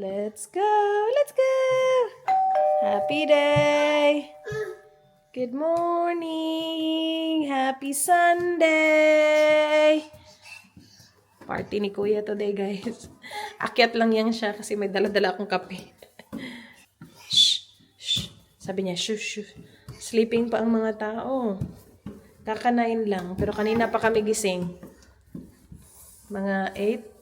Let's go! Let's go! Happy day! Good morning! Happy Sunday! Party ni Kuya today, guys. Akyat lang yan siya kasi may dala-dala akong kape. Shh! Shh! Sabi niya, shh! Shh! Sleeping pa ang mga tao. Kakanain lang. Pero kanina pa kami gising. Mga 8.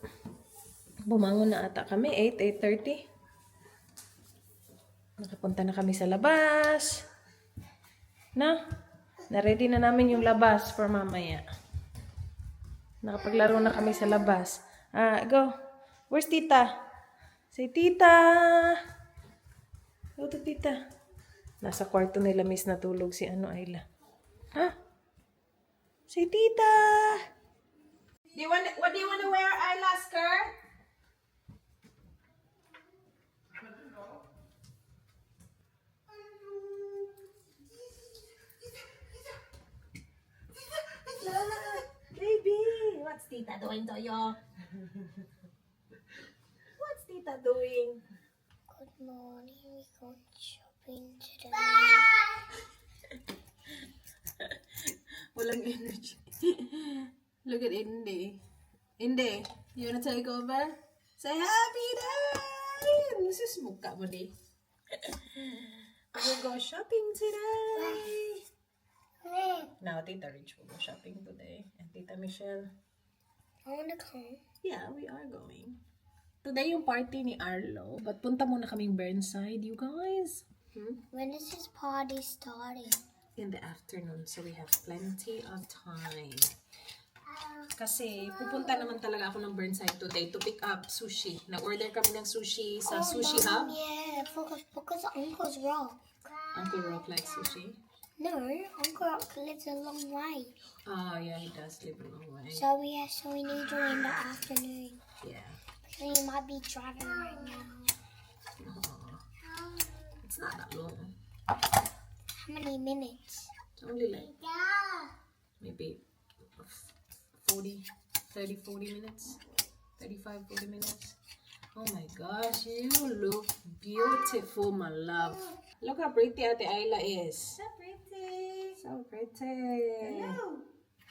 Bumangon na ata kami. 8, 8:30. Nakapunta na kami sa labas. Na-ready na namin yung labas for mamaya. Nakapaglaro na kami sa labas. Go. Where's Tita? Say, Tita! Go to Tita. Nasa kwarto nila, miss, natulog si Ayla. Say, Tita! What do you want to wear, Ayla? Skirt? Baby, what's Tita doing to you? What's Tita doing? Good morning, we go shopping today. Walang energy. Look at Indy. Indy, you wanna take over? Say happy day! This is mukha mo di. We'll go shopping today. Now, Tita Rich will go shopping today. And Tita Michelle. I wanna come. Yeah, we are going. Today yung party ni Arlo. But punta muna kaming Burnside, you guys. When is this party starting? In the afternoon, so we have plenty of time. Kasi pupunta naman talaga ako ng Burnside today to pick up sushi. Nag-order kami ng sushi sa Sushi Hub. Yeah, because Uncle's Rock. Uncle Rock likes sushi. No, Uncle Rock lives a long way. Oh, yeah, he does live a long way. So we need to in the afternoon. Yeah. So you might be driving right now. It's not that long. How many minutes? It's only like maybe 40 minutes. 35, 40 minutes. Oh my gosh, you look beautiful, my love. Look how pretty Ate Ayla is. So pretty. So pretty. Hello.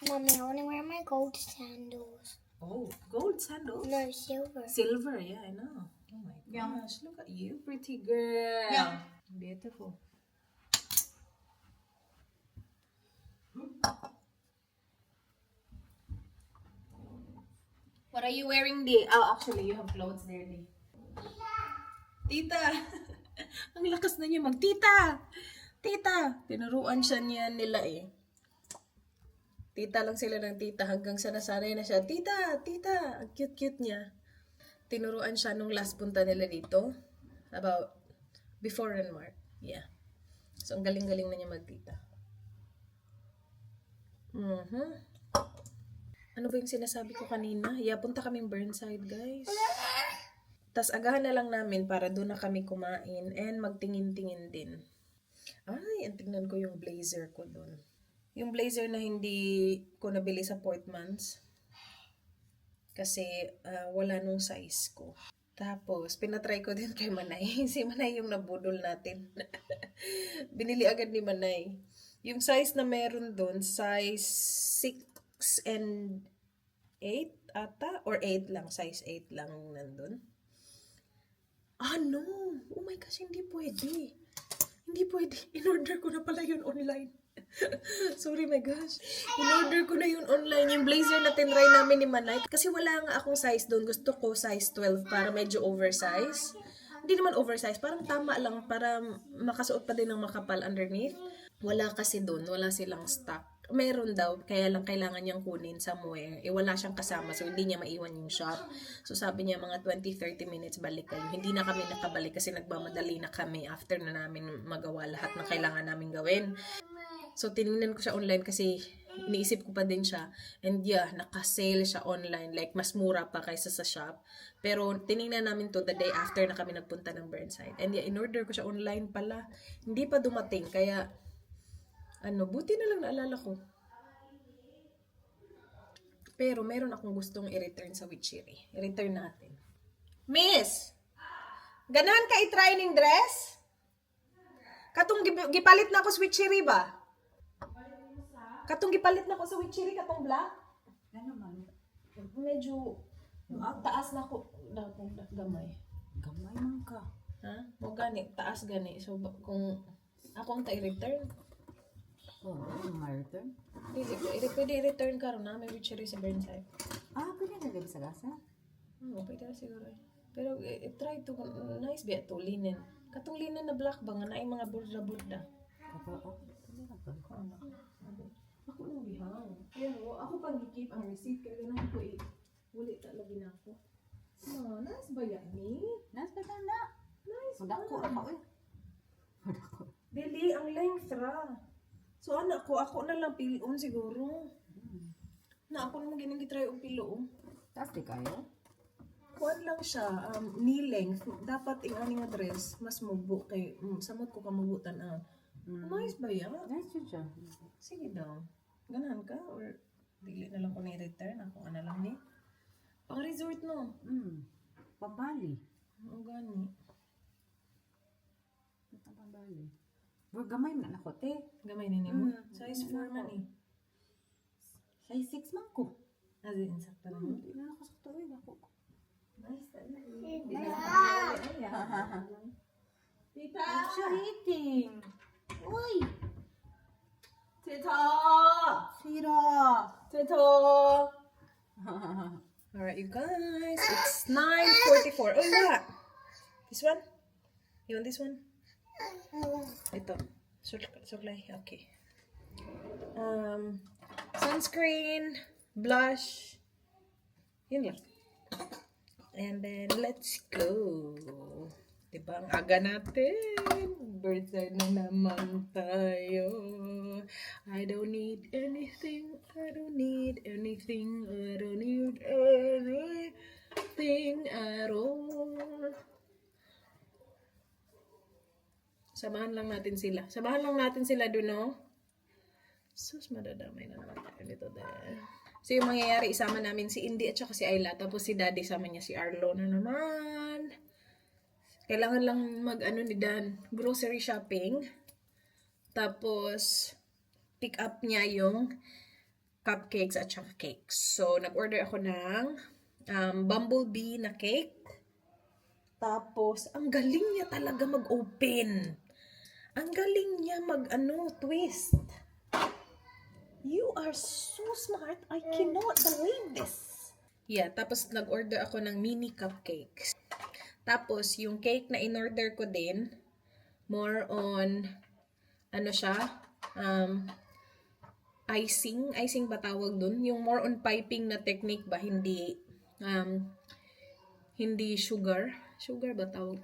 Mommy, I wanna wear my gold sandals. Oh, gold sandals. No, silver. Silver, yeah, I know. Oh my gosh, look at you, pretty girl. Yeah. Beautiful. What are you wearing, Di? Oh, actually, you have clothes there, Di. Tita! Ang lakas na niya mag-tita! Tita! Tinuruan siya nila eh. Tita lang sila ng tita hanggang sa nasanay na siya. Tita! Tita! Ang cute-cute niya. Tinuruan siya nung last punta nila dito. About before Renmark. Yeah. So, ang galing-galing na niya mag-tita. Ano ba yung sinasabi ko kanina? Yeah, punta kaming Burnside, guys. Tas agahan na lang namin para doon na kami kumain and magtingin-tingin din. Ay, ang tingnan ko yung blazer ko doon. Yung blazer na hindi ko nabili sa Portmans. Kasi wala nung size ko. Tapos, pinatry ko din kay Manay. Si Manay yung nabudol natin. Binili agad ni Manay. Yung size na meron doon, size 6 and 8 ata? Or 8 lang. Size 8 lang nandun. No! Oh my gosh, hindi pwede. Hindi pwede. In-order ko na pala yun online. Sorry, my gosh. In-order ko na yun online. Yung blazer na tinry namin ni Manay. Kasi wala nga akong size doon. Gusto ko size 12 para medyo oversize. Hindi naman oversize. Parang tama lang para makasuot pa din ng makapal underneath. Wala kasi doon. Wala silang stock. Meron daw, kaya lang kailangan niyang kunin somewhere. Wala siyang kasama, so hindi niya maiwan yung shop. So sabi niya, mga 20-30 minutes balik kayo. Hindi na kami nakabalik kasi nagmamadali na kami after na namin magawa lahat ng kailangan namin gawin. So tinignan ko siya online kasi iniisip ko pa din siya. And yeah, naka-sale siya online. Like, mas mura pa kaysa sa shop. Pero tinignan namin to the day after na kami nagpunta ng Burnside. And yeah, in-order ko siya online pala. Hindi pa dumating, kaya buti na lang naalala ko. Pero meron akong gustong i-return sa Wichiri. I-return natin. Miss! Ganahan ka i-try ning dress? Katong gipalit na ako sa Witchery ba? Katong gipalit na ako sa Witchery, katong black? Ano man? Medyo taas na ko gamay. Gamay man ka. Ha? Mo gani, taas gani. So kung akong ta-return, Oh, ano ma-return? pwede i-return ka ron na may Witchery sa Burnside. Pwede na gabi sa gasa? Pwede na siguro. Pero try to, nice ba to, linen. Katong linen na black ba nga na mga burda-burda. Ako, ano na ba? Ako nang bihang. Pero ako pang i-keep ang receipt kaya ganun ko uli talaga na ako. Nice ba yan ni? Nas ba na? Nice Sudak ko, ako eh. Sudak ko. Dili, ang length ra. So anak ko, ako na lang pilon siguro. Na ako naman ginagitry og pilon. Taas di kayo? Kuan lang siya, knee length. Dapat ang aning dress, mas mubo kay, samot ko kamubutan ang. Nice ba yan? Nice yun siya. Sige daw. Ganahan ka? Or dili na lang ko na-return? Ako na lang ni? Pang resort no? Pabali. Oo gani. Ito pabali. Bro, gamay man ako, te. Gamay na mo? Size 4 man eh. Size 6 man ko. As in, sakta na mo? Hindi na ako sa tuwid ako. Nice talaga. Tita! Siya eating. Uy! Tito! Sira! Tito! Alright, you guys. It's 9:44. Oh, what? This one? You want this one? Ito. Suklay. Okay. Sunscreen, blush. Yun lang. And then, let's go. Diba? Ang aga natin. Birthday na naman tayo. I don't need anything. I don't need anything. I don't need anything at all. Samahan lang natin sila. Samahan lang natin sila dun, no? Sus, madadamay na naman tayo dito dahil. So, yung mangyayari, isama namin si Indy at saka si Ayla. Tapos si Daddy, sama niya si Arlo na naman. Kailangan lang mag-ano ni Dan, grocery shopping. Tapos, pick up niya yung cupcakes at saka cakes. So, nag-order ako ng bumblebee na cake. Tapos, ang galing niya talaga mag-open. Ang galing niya twist. You are so smart. I cannot believe this. Yeah, tapos nag-order ako ng mini cupcakes. Tapos, yung cake na in-order ko din, more on, icing. Icing ba tawag dun? Yung more on piping na technique ba? Hindi sugar. Sugar ba tawag?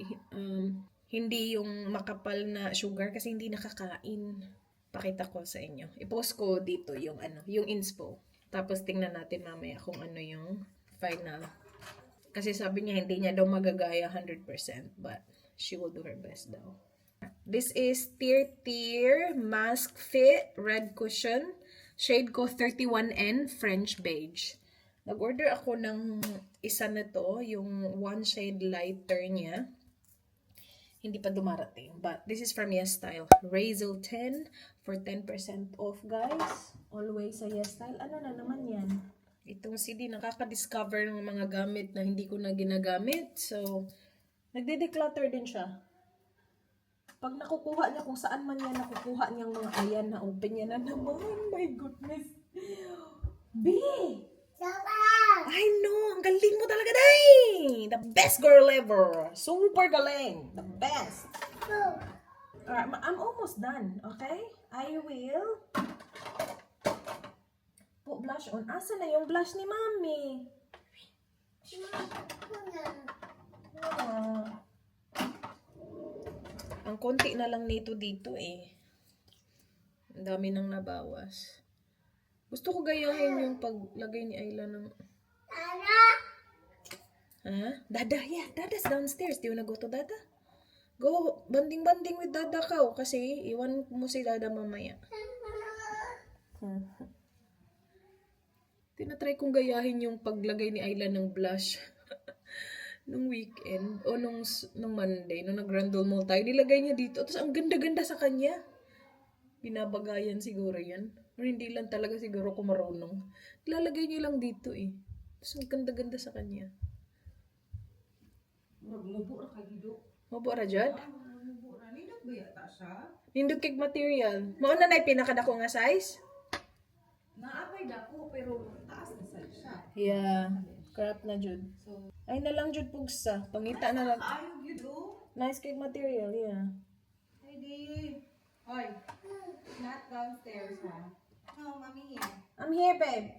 Hindi yung makapal na sugar kasi hindi nakakain. Pakita ko sa inyo. I-post ko dito yung yung inspo. Tapos tingnan natin mamaya kung ano yung final. Kasi sabi niya hindi niya daw magagaya 100%, but she will do her best daw. This is Tier Mask Fit Red Cushion. Shade ko 31N French Beige. Nag-order ako ng isa na to, yung one shade lighter niya. Hindi pa dumarating. But this is from Yes Style. Razel 10 for 10% off, guys. Always sa Yes Style. Ano na naman yan? Itong CD, nakaka-discover ng mga gamit na hindi ko na ginagamit. So, nagde-declutter din siya. Pag nakukuha niya, kung saan man niya nakukuha niyang mga ayan na open niya na naman. My goodness. B! I know! Ang galing mo talaga, Day! The best girl ever! Super galing! The best! Alright, I'm almost done, okay? I will put blush on. Asa na yung blush ni Mami? Ang konti na lang nito dito eh. Ang dami nang nabawas. Gusto ko gayahin yung paglagay ni Ayla ng... Ha? Dada, yeah. Dada's downstairs. Di mo na go to Dada? Go, banding-banding with Dada ka. Kasi iwan mo si Dada mamaya. Tinatry kong gayahin yung paglagay ni Ayla ng blush. nung weekend, o nung Monday, nung nag-random mall tayo, nilagay niya dito. Tapos ang ganda-ganda sa kanya. Binabagayan siguro yan. Or hindi lang talaga siguro kung marunong. Lalagay niya lang dito eh. Tapos ang ganda-ganda sa kanya. Mubo ra kay gido. Mabo ra jud? Mubo ra nindot ba yata siya? Nindot kay material. Mao na nay pinakadako nga size? Naapay dako pero taas na siya. Yeah. Crap na jud. Ay na lang jud pugsa. Pangita na lang. Ayaw gido. Nice cake material, yeah. Heidi. Hoy. Not downstairs ha. No, mommy here. I'm here, babe.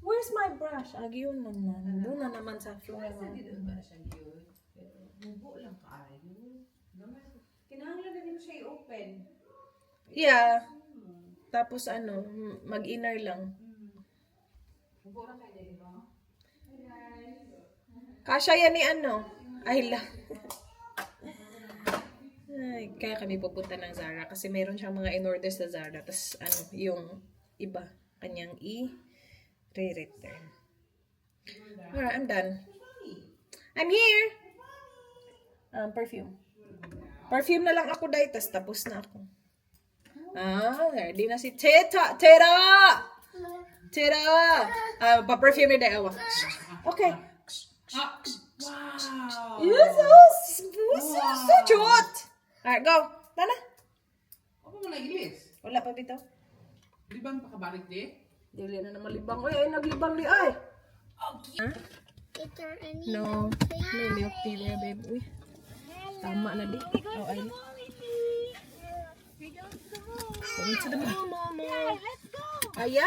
Where's my brush? Agiyon na na. Nandun na naman sa floor. Dito ba siya yun? Pero mubo lang kaayo. Kinahanglan na din siya i-open. Yeah. Tapos ano, mag-inner lang. Mubo ra kay di ba? Kasya yan ni ano? Ay lang. Ay, kaya kami pupunta ng Zara kasi meron siyang mga in-order sa Zara. Tapos ano, yung iba, kanyang i-re-return. Alright, I'm done. I'm here! Perfume. Perfume na lang ako dahil, tapos na ako. Ready na si Teta! Teta! Teta! Pa-perfume na dahil. Okay. Wow! You're so cute! Alright, go. Tana. Apa mo nailis? Wala pa bitaw. Di ba pakabalik di? Dili na naman libang. Uy, ay naglibang di ay. Is there any No. No milk tea there, babe. Uy. Tama na di. Oh, ay. Going to the let's go. Aya?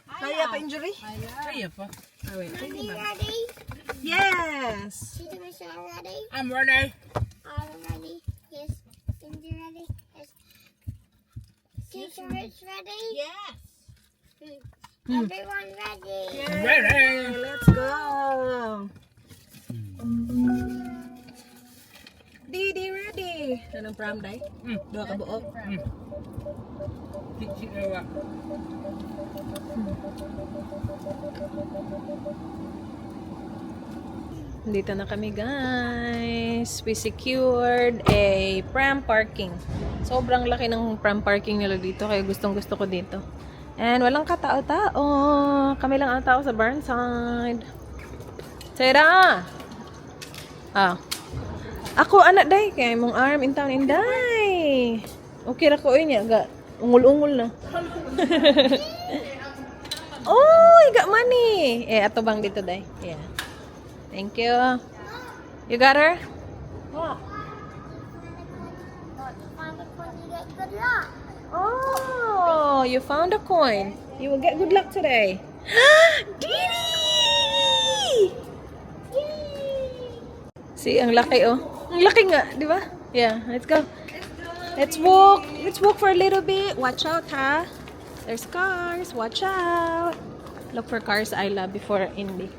Kaya pa injury? Kaya pa. Ah, wait. Are you ready? Yes! Is Michelle ready? I'm ready. Are you ready? Yes. Cindy ready? Yes. Teacher is ready? Yes. Everyone ready? Ready. Let's go! Didi ready! Anong prom day? Dua ka buok? Kiki ewa. Dito na kami guys. We secured a pram parking. Sobrang laki ng pram parking nila dito. Kaya gustong gusto ko dito. And walang katao-tao. Kami lang ang tao sa Burnside. Tara! Ako anak day. Kaya mong arm in town inday. Okay ra ko niya. Ungol-ungol na. Oh, got money. Ato bang dito day? Yeah. Thank you. You got her? What? Find a coin, you get good luck. Oh, you found a coin. You will get good luck today. Didi! See, ang laki oh. Ang laki nga, di ba? Yeah, let's go. Let's walk. Let's walk for a little bit. Watch out, ha? There's cars. Watch out. Look for cars I love before Indy.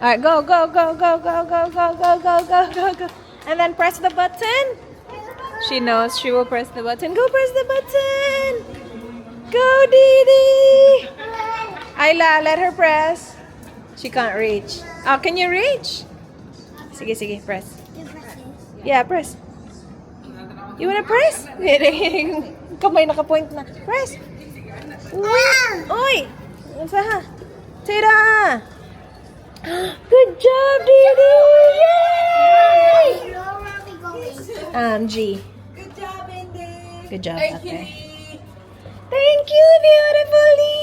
Alright, go, go, go, go, go, go, go, go, go, go, go, go. And then press the button. She knows she will press the button. Go press the button. Go, Didi. Ayla, let her press. She can't reach. Oh, can you reach? Sige, sige, press. Yeah, press. You wanna press? Kamay naka-point na. Press. Uy! Uy! Unsa ha? Tira! Good job, Didi! Yay! Where are we going? G. Good job, Indy. Good job, okay. Thank you, beautifully!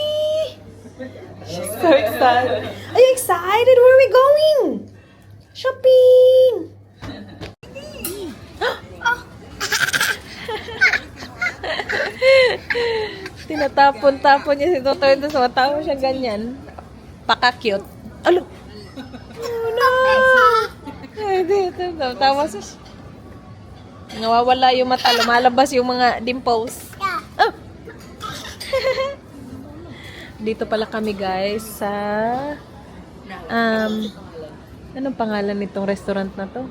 She's so excited. Are you excited? Where are we going? Shopping! Tinatapon-tapon niya si Totoy doon sa mata mo siya ganyan. Paka-cute. Alo! Oh no! Ay, dito. Tawa siya. Nawawala yung mata. Lumalabas yung mga dimples. Oh! Dito pala kami guys sa anong pangalan nitong restaurant na to?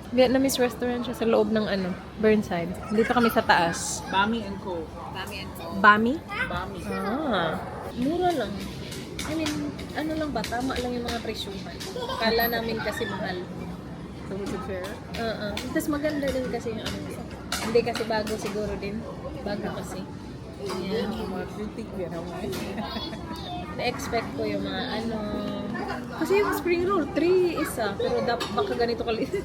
Vietnamese restaurant siya sa loob ng Burnside. Dito kami sa taas. Bami and Co. Bami? Bami. Ah. Mura lang. I mean, ano lang ba? Tama lang yung mga presyuhan. Kala namin kasi mahal. So, was it fair? Tapos maganda din kasi yung ano. Hindi kasi bago siguro din. Bago kasi. Yeah. Critic yan ako. Na-expect ko yung mga ano. Kasi yung spring roll, 3 isa. Pero baka ganito kalit. $3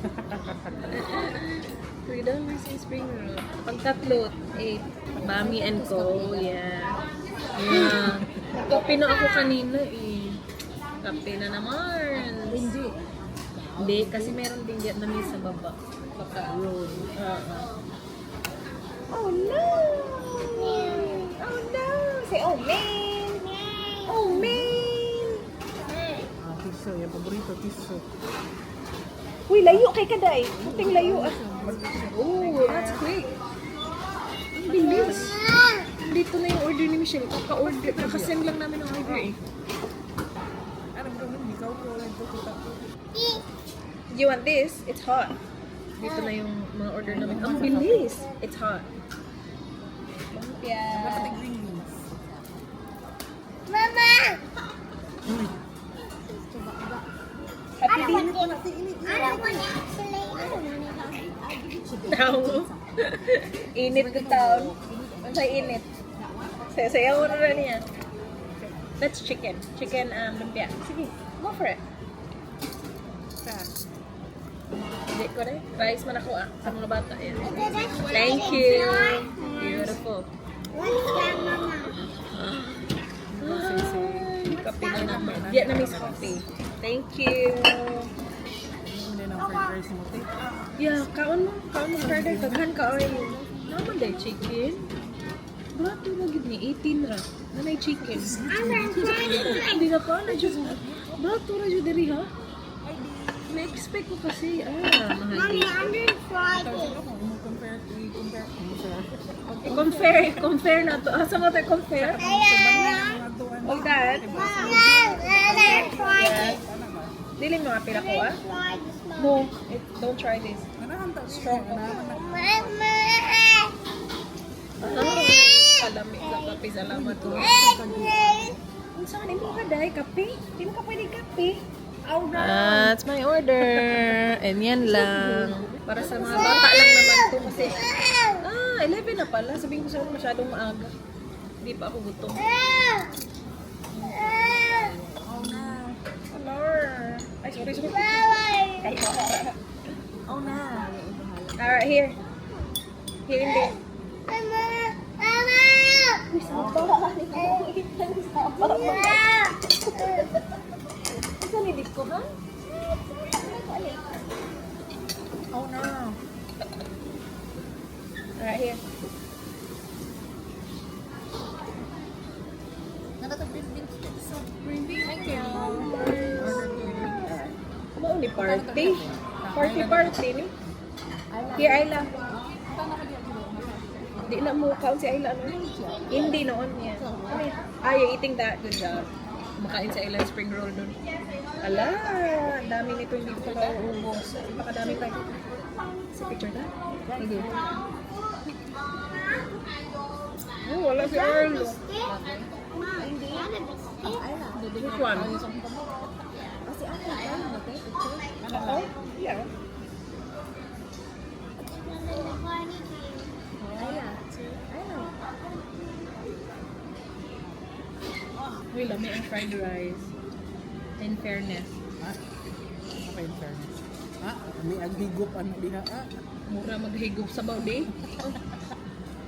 yung spring roll. Pag tatlo, 8. Bami and Co. Yeah. Yeah. Kape na ako kanina eh. Kape na naman. Hindi. Hindi, kasi meron din diyan na sa baba. Baka road. Oh no! Oh no! Say, oh man! Oh man! Tiso. Yung paborito, tiso. Uy, layo kay Kaday. Kunting layo ah. Oh, that's quick. Ang bilis. Dito na yung order ni Michelle. Kaka-order. Kakasend lang namin ng order eh. Anong gawin? Ikaw ko lang ito kita. Do you want this? It's hot. Dito na yung mga order namin. Ang bilis. It's hot. Lumpia. Dapat green beans. Mama! Happy I din. don't want actually. I don't want Now. Init the town. Ang say init. Sayaw mo na niya. That's chicken. Chicken lumpia. Sige, go for it. Hindi ko rin. Rice man ako sa mga bata. Yan. Thank you. Beautiful. What's that, Mama? Ay, kape na naman. Vietnamese coffee. Thank you. Hindi na fried rice mo, te. Yeah, kaon mo fried rice. Daghan ka oil. Naman day chicken. Brato na gid ni 18 ra. Nanay chicken. Hindi na ka na jud. Brato ra jud diri ha. Na-expect ko kasi mahal Mommy, din. I'm doing fried. Compare na to. Asa mo tayo compare? Oh, that. I'm fried. Dili mo apira ko ah. No, don't try this. Strong. Mama! Palami sa kape. Salamat ko. Kung saan mo ka dahil kape? Hindi mo ka pwede kape. That's my order. And yan lang. Para sa mga bata lang naman to kasi 11 na pala. Sabihin ko sa'yo masyadong maaga. Hindi pa ako gutom. Hello. Ay, sorry. Oh na. Alright, here. Here in there. Saan hindi ko ha? Oh no. Alright, here. Thank you. Ano ni party? Party ni? Here, Ayla. Di na mo kaon si Ayla. Ano? Hindi noon yan. Ano yan? You're eating that. Good job. Makain sa Ayla spring roll dun. Ala, ang dami nito hindi ko pa uubos. Pakadami tayo. Sa picture na? Sige. Oh, wala si Arlo. Which one? Oh, yeah. Uy, lami ang fried rice. In fairness. Apa in fairness? May aghigop ano diha. Mura maghigop sa bawdi.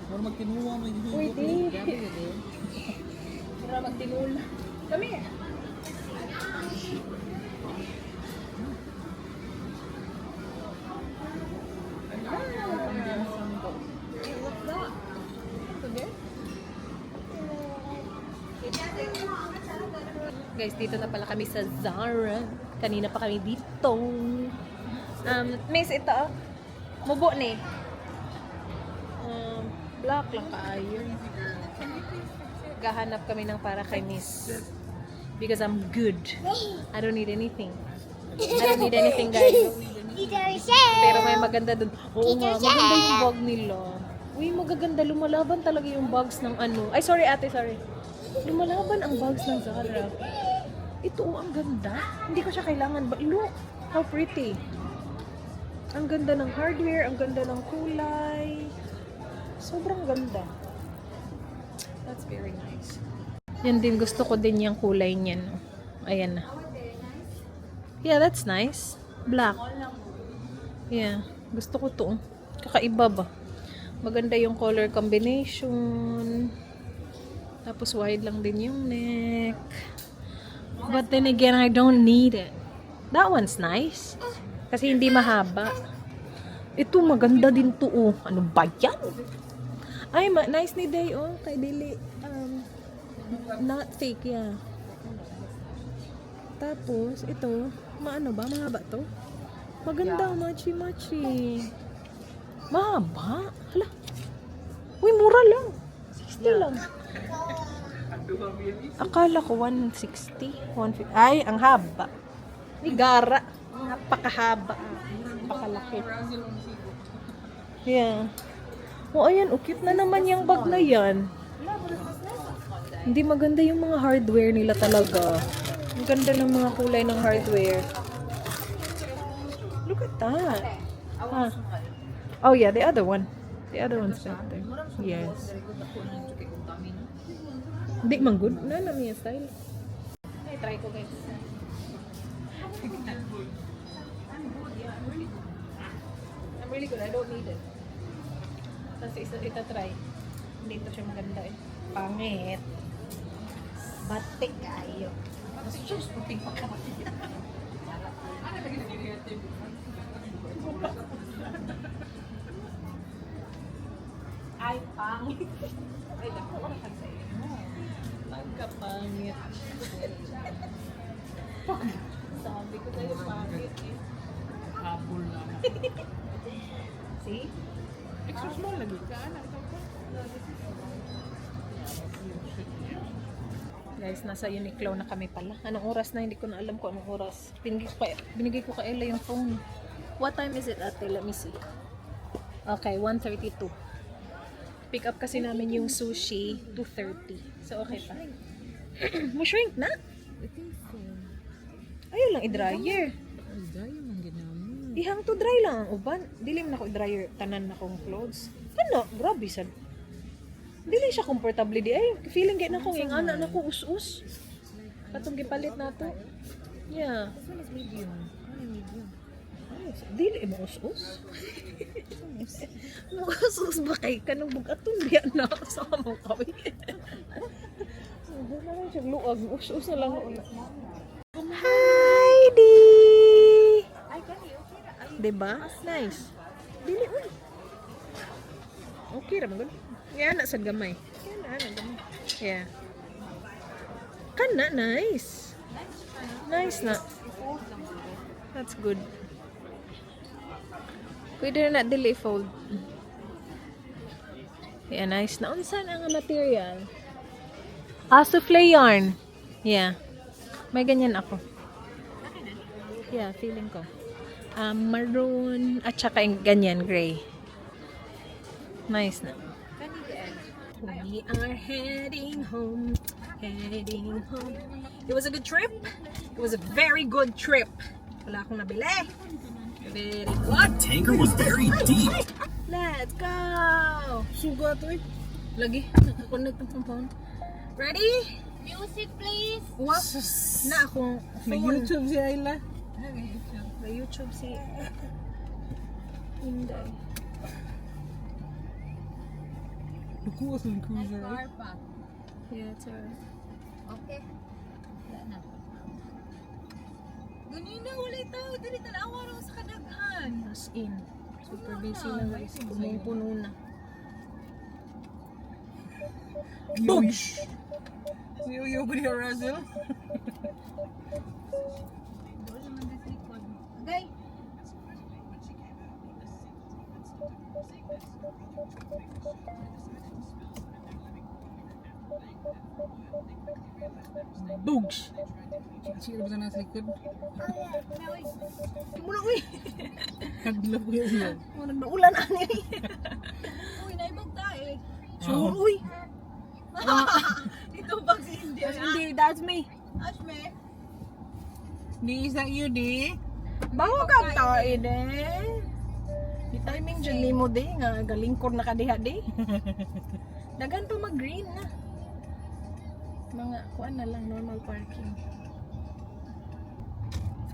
Mura magkinuha may higop. Uy, di. Grabe yun. Mura magtinula. Kami. Guys, dito na pala kami sa Zara. Kanina pa kami dito. Miss, ito. Mubo ni. Black lang kaayo. Gahanap kami ng para kay Miss. Because I'm good. I don't need anything. I don't need anything, guys. Pero may maganda dun. Oo nga, maganda yung bag nila. Uy, magaganda. Lumalaban talaga yung bags ng ano. Ay, sorry ate, sorry. Lumalaban ang bags ng Zara. Ito, ang ganda. Hindi ko siya kailangan. But look, how pretty. Ang ganda ng hardware, ang ganda ng kulay. Sobrang ganda. That's very nice. Yan din, gusto ko din yung kulay niyan. Ayan na. Yeah, that's nice. Black. Yeah, gusto ko to. Kakaiba ba? Maganda yung color combination. Tapos wide lang din yung neck. But then again, I don't need it. That one's nice. Kasi hindi mahaba. Ito maganda din to. Oh. Ano ba yan? Ay, nice ni Day. Oh, kay Dili. Not fake, yeah. Tapos, ito. Maano ba? Mahaba to? Maganda. Machi-machi. Mahaba? Hala. Uy, mura lang. 60 lang. Akala ko 160. 150. Ay, ang haba. Ni Gara. Napakahaba. Napakalaki. Yeah. O, ayan. Cute na naman yung bag na yan. Hindi maganda yung mga hardware nila talaga. Ang ganda ng mga kulay ng hardware. Look at that. Huh. Oh yeah, the other one. The other one's better. Yes. Hindi man good. Na niya style. Ay, try ko guys. I'm really good. I don't need it. Kasi isa try. Hindi to siya maganda eh. Pangit. Batik kayo. Sus, puting pa ka. Ay, pangit. Ay, naku, ano ka sa'yo? Pagkapangit. Sabi ko sa'yo, pangit eh. Habol na. See? Extra small lagi ka. Guys, nasa Uniqlo na kami pala. Anong oras na? Hindi ko na alam kung anong oras. Binigay ko kay Ella yung phone. What time is it, ate? Let me see. Okay, 1:32. Pick up kasi namin yung sushi, 2:30. So, okay pa. Mo-shrink na? I think so. Ayun lang, i-dryer. Ay, dahil ang ginamit. Ihang to dry lang ang uban. Dilim na ko i-dryer tanan na kong clothes. Ano? Grabe sad. Dili siya komportable di ay. Feeling kay na ko yung anak na ko us-us. Katong gipalit na to. Yeah. This one is medium. Ano yung medium? Dili mo us-us. Mo us-us ba kay kanang bugaton diya na sa among kawin. Wala na siya luag. Us-us na lang. Heidi! Diba? Nice. Dili, uy. Okay, ramon. Yan, nasa gamay. Yan, gamay. Yeah. Kana, nice. Nice na. That's good. Pwede na dili fold. Yeah, nice na. Unsan ang material? Souffle yarn. Yeah. May ganyan ako. Yeah, feeling ko. Maroon at saka yung ganyan, gray. Nice na. We are heading home. Heading home. It was a good trip. It was a very good trip. Wala akong nabili. Very good. Tanker was very deep. Let's go! Suga to eh. Lagi. Nakakonect ang phone. Ready? Music, please. Wow. Na akong May phone. YouTube si Ayla. May YouTube si Inday. Lukuha sa cruiser. pa. Yeah, it's alright. Okay. Wala na. Ganina, wala ito. Dili talawa lang sa kadaghan. As in. Super busy na guys. Punong-puno na. Boom! Si Uyo ko ni Russell. Okay. Boogs! Sino ba sa nasa likod? Muna, uy! Nagdilap ko yun siya. Nagdaulan na niya. Uy, naibag tayo eh. Sure, uy! Ito bag si Hindi, that's me. That's me. Di, is that you, di? Bawa ka tayo, eh. Di timing dyan ni mo, di. Nga, galingkor na kadiha, di. Dagan pa mag-green na. Mga, kuan na lang, normal parking.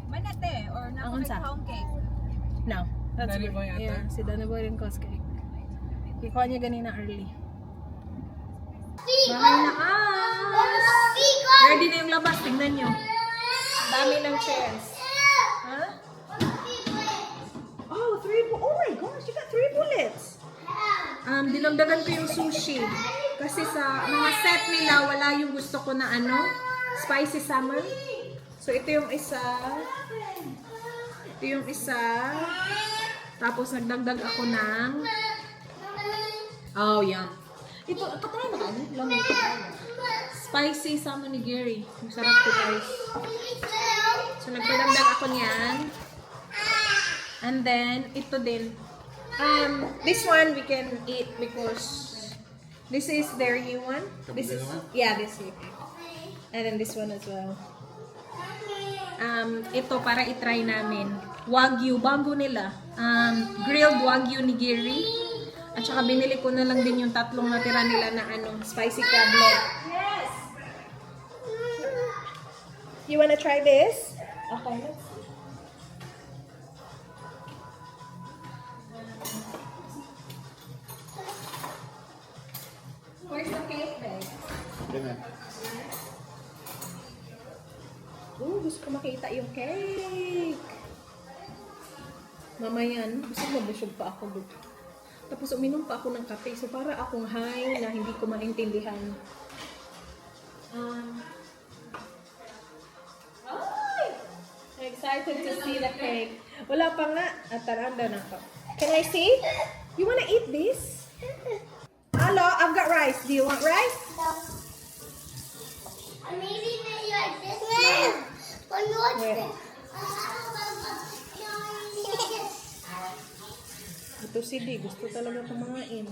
Manate, or Ang unsa? pound cake. No. That's Danny good. Boy ata? Yeah, si Danny Boy rin cause cake. Ikuha niya ganina early. Bahay na us! Ready na yung labas, tingnan nyo. Dami ng chairs. Ha? Oh, oh my gosh, you got 3 bullets. Dinagdagan ko yung sushi. Kasi sa mga set nila, wala yung gusto ko na spicy salmon. So, ito yung isa. Ito yung isa. Tapos, nagdagdag ako ng... Oh, yum. Ito, katry na ka. Lang ito. Spicy salmon nigiri. Masarap to, guys. So, nagdagdag ako niyan. And then, ito din. This one we can eat because this is their new one. This is, yeah, this is. And then this one as well. Ito para i-try namin. Wagyu, bago nila. Grilled Wagyu nigiri. At saka binili ko na lang din yung 3 natira nila na spicy crab leg. Yes! You wanna try this? Okay, let's see. Where's the cake bag? Gusto ko makita yung cake. Mamaya, gusto ko mabusog pa ako dito. Tapos uminom pa ako ng kape. So para akong high na hindi ko maintindihan. I'm excited to see the cake. Wala pa nga. Taranda na ako. Can I see? You wanna eat this? Hello, I've got rice. Do you want rice? Maybe like this one. Or yours Where? this. Ito si D. Gusto talaga kumain.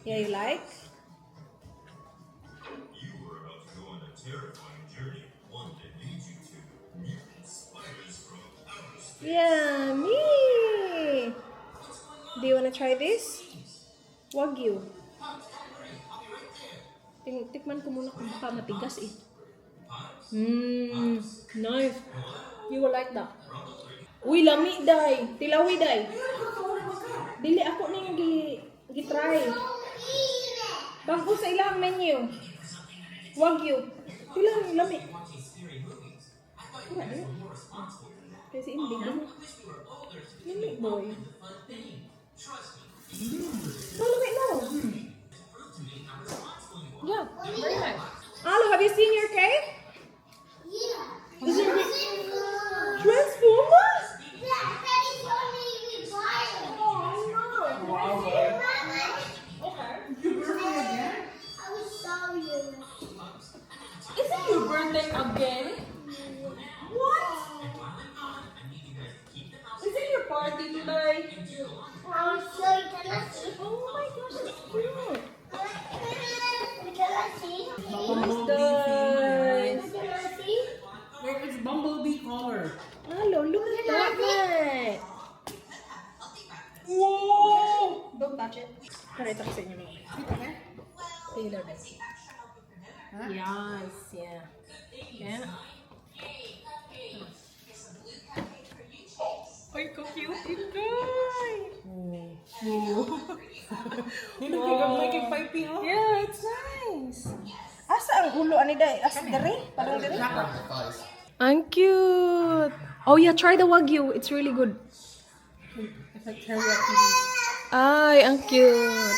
Yeah, you like? Yummy! Do you wanna try this? Wagyu. Tikman ko muna kung baka matigas eh. Nice. You will like that. Uy, lami day. Tilawi day. Dili ako na yung gitry. Bago sa ilang menu. Wagyu. Tilawi, lami. Wala din. Kasi hindi din. Lami, boy. Lami mo. Yeah, very nice. Alo, have you seen your cake? Yeah. Is it Transformers? Yeah, Daddy told me we buy it. Oh no. Okay. Okay. I will show you. Is it your birthday again? What? Is it your party today? I will show you. Can I see? Oh my gosh, it's cute. Can I see? Nice. Can I see? Where is bumblebee color? Hello, look at that. Whoa! Don't touch it. Karita ko sa inyo mga. Taylor this. Yes, yeah. Yeah. Ay, ka-cute ito. Hindi ka making piping, oh. Yeah, it's nice. Asa ang ulo ani day? Asa dere? Parang dere? Ang cute. Oh yeah, try the Wagyu. It's really good. It's like teriyaki. Ay, ang cute.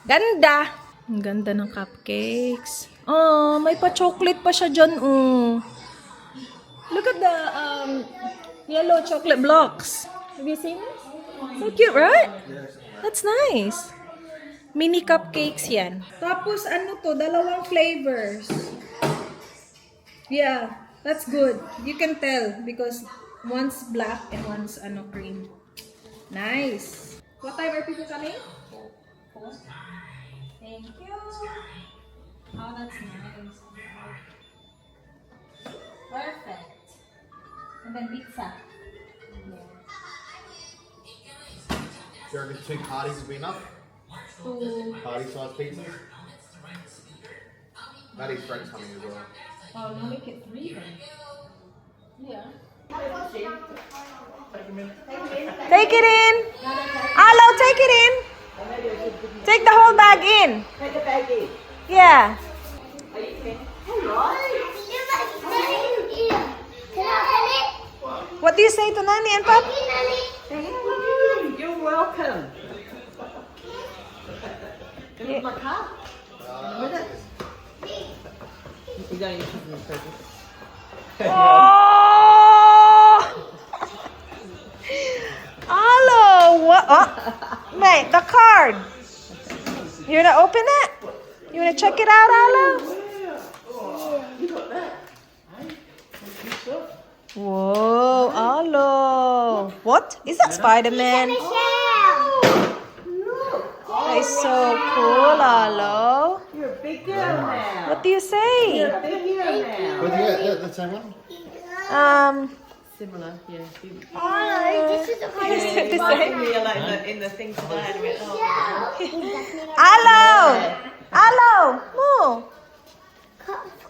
Ganda. Ang ganda ng cupcakes. Oh, may pa-chocolate pa siya dyan. Oh. Look at the yellow chocolate blocks. Have you seen this? So cute, right? That's nice. Mini cupcakes yan. Tapos ano to, 2 flavors. Yeah, that's good. You can tell because one's black and one's cream. Nice. What time are people coming? 4. Thank you. Oh, that's nice. Perfect. And then pizza. Do you reckon 2 parties would be enough? 2. Party-sized pizzas? Maddie's friend's coming as well. Oh, we'll make it 3 then. Yeah. Take it in. Hello, take it in. Take the whole bag in. Take the bag in. Yeah. What do you say to Nani and Pop? You're welcome. Can I have my car? You don't use the present. Oh! Hello. What? Oh. Mate, the card. You wanna open it? You wanna check it out, Hello? Whoa, Hello. What? Is that Spider-Man? That is so cool, Hello. You're a big girl now. What do you say? You're a big girl now. Would you get the same one? Similar, yeah. This is a In the thing today, I went, oh. Hello. Hello. Move.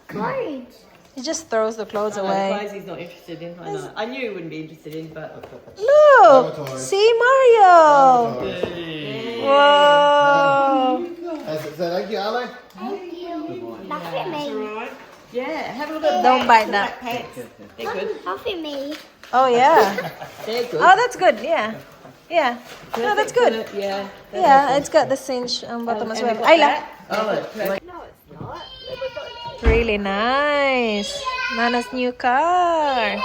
cards. He just throws the clothes Clothes away. he's not interested in. I know. I knew he wouldn't be interested in, but. Look. See Mario. Whoa. So thank you, Ale. That's for me. Yeah, have a look at Don't bite that. pants. They're good. That's for me. Oh yeah. They're good. Oh, that's good. Yeah. Yeah. No, that's good. Yeah. Yeah, it's got the cinch on bottom as well. Ayla. Oh, Really nice. Nana's new car.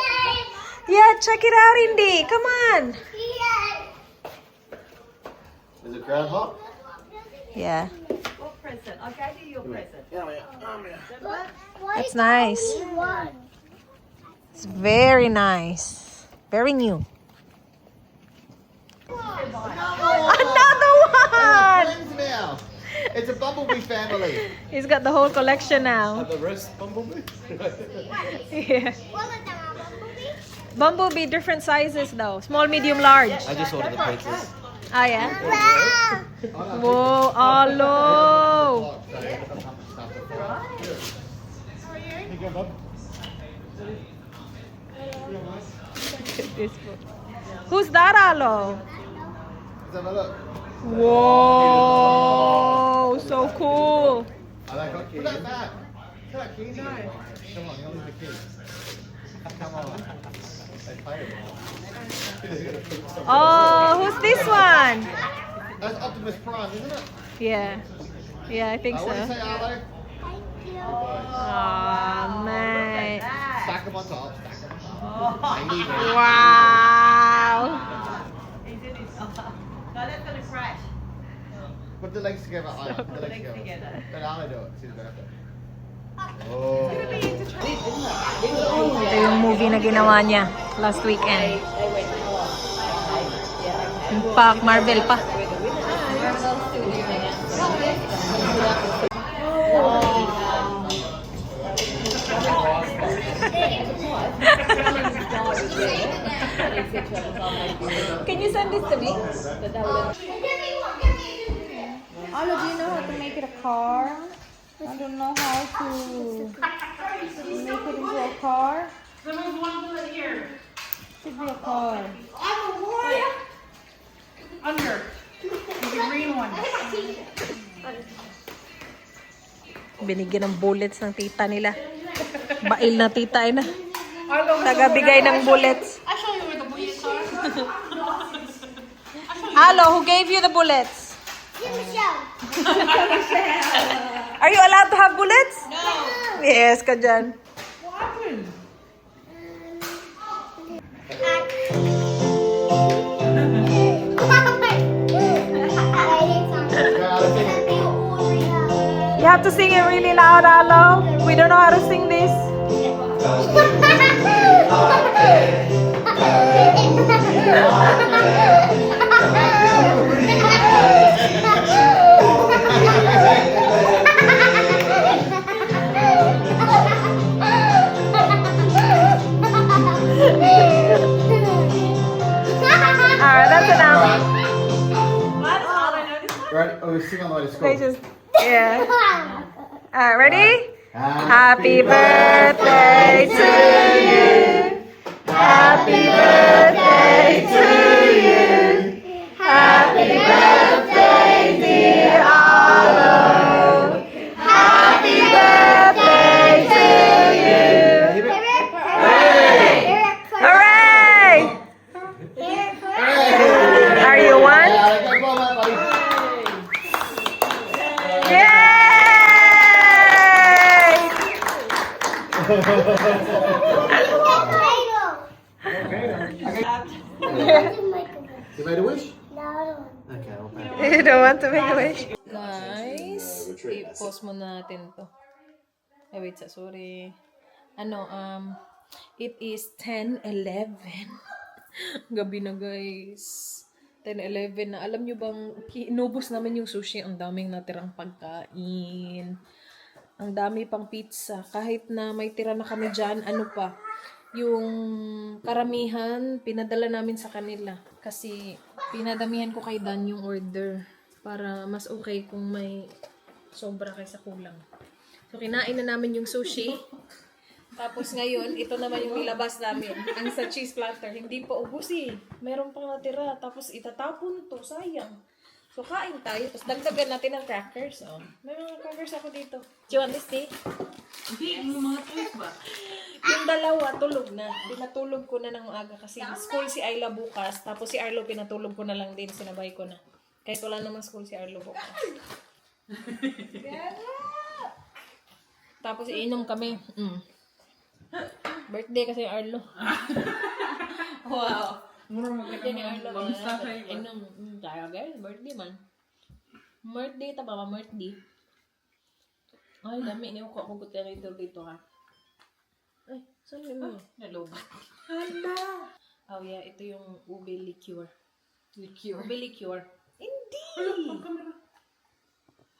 Yeah, check it out, Indy. Come on. Is the crowd hot? Yeah, what present? I gave you your present. it's nice. It's very nice. Very new. Another one. Friends now. It's a Bumblebee family. He's got the whole collection now. The rest Bumblebee? Yeah. Bumblebee, different sizes though. Small, medium, large. I just ordered the pizzas. Ah, yeah. Whoa, hello. Who's that, Alo? Let's have a look. Whoa, so cool. I like it. Put that back. Put that keys in. Come on, you'll leave the keys. Come on. They play it. Oh, who's this one? That's Optimus Prime, isn't it? Yeah. Yeah, I think What do you so. say, Arlo? Oh, mate. Stack them on top. Stack them on top. Wow. No, that's gonna crash. Put the legs together. Put the legs together. Let Arlo do it. It's his birthday. Oh. Ito yung movie na ginawa niya last weekend. Impact, Marvel pa. Can you send this to me? Alo, do you know how to make it a car? I don't know how to make it into a car. There was one bullet here. Should be a car. Under. The green one. Binigyan ng bullets ng tita nila. Bail na tita ay na. Tagabigay ng bullets. I show you where the bullets are. Alo, who gave you the bullets? Are you allowed to have bullets? No. Yes, ka dyan. What happened? You have to sing it really loud, Alo. We don't know how to sing this. Yeah. Ready? Happy birthday to you. Happy birthday to you. Happy birthday, dear Arlo. Happy birthday to you. Hooray! Are you one? You made a wish? No. Okay, I'll pay. You don't want to make a wish? Nice. I-pause mo natin to. Ay, wait, sorry. It is 10:11. Gabi na, guys. 10:11 na. Alam nyo bang, inubos namin yung sushi. Ang daming natirang pagkain. Ang dami pang pizza. Kahit na may tira na kami dyan, yung karamihan, pinadala namin sa kanila. Kasi, pinadamihan ko kay Dan yung order. Para mas okay kung may sobra kaysa kulang. So, kinain na namin yung sushi. Tapos ngayon, ito naman yung nilabas namin. Ang sa cheese platter. Hindi pa ubos eh. Meron pang natira. Tapos itatapon to. Sayang. So, kain tayo. Tapos dagdagan natin ng crackers. Oh. May mga crackers ako dito. Do you want this, tea? Hindi, yung mga toys ba? Yung dalawa, tulog na. Pinatulog ko na ng maaga kasi school si Ayla bukas. Tapos si Arlo, pinatulog ko na lang din. Sinabay ko na. Kahit wala namang school si Arlo bukas. Tapos iinom kami. Birthday kasi ni Arlo. Wow. Birthday ni Arlo. Inom. Tayo guys, birthday man. Birthday ta ba? Birthday. Ay, dami. Iniwan ko ako dito ha. Ay, saan yun? Nalobat. Hala! Oh yeah, ito yung ube liqueur. Liqueur. Ube liqueur. Hindi!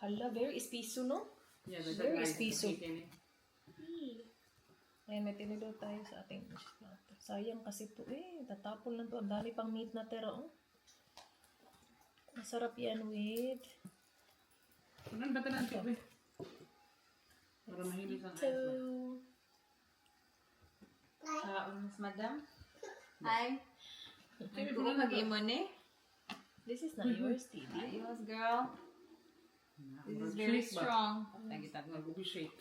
Hala, very espiso, no? Yeah, that's Very nice. espiso. Okay. Ay, may tinidor tayo sa ating plato. Sayang kasi to eh. Tatapon lang to. Ang dami pang meat na tira, oh. Masarap yan with... Ano ba ito na ito? Para mahilis ang So... Madam? Hi. Nagbuo mag-imo ni? This is not yours, TV. Ayos, girl. This is very strong. Nagitag mo. Nag-shake.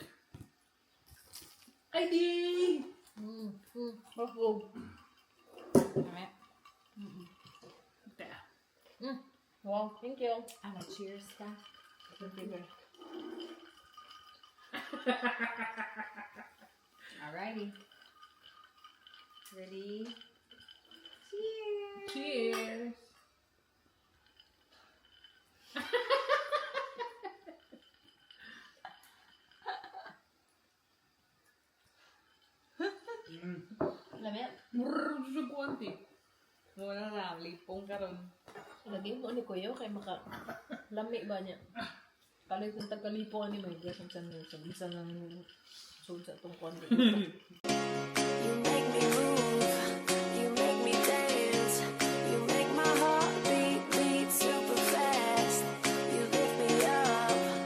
Ay, di! Oh, Mamaya. wow, thank you. Ano, cheers ka? Alrighty. Ready? Cheers! Cheers! Lamit. Murr! Susog ko anti. Wala na, lipong karon. Lagay mo ni Kuya kay maka lami ba niya? Kalay kung tagkalipo ni may gas ang sanay sa bisa ng sud sa tong kwan.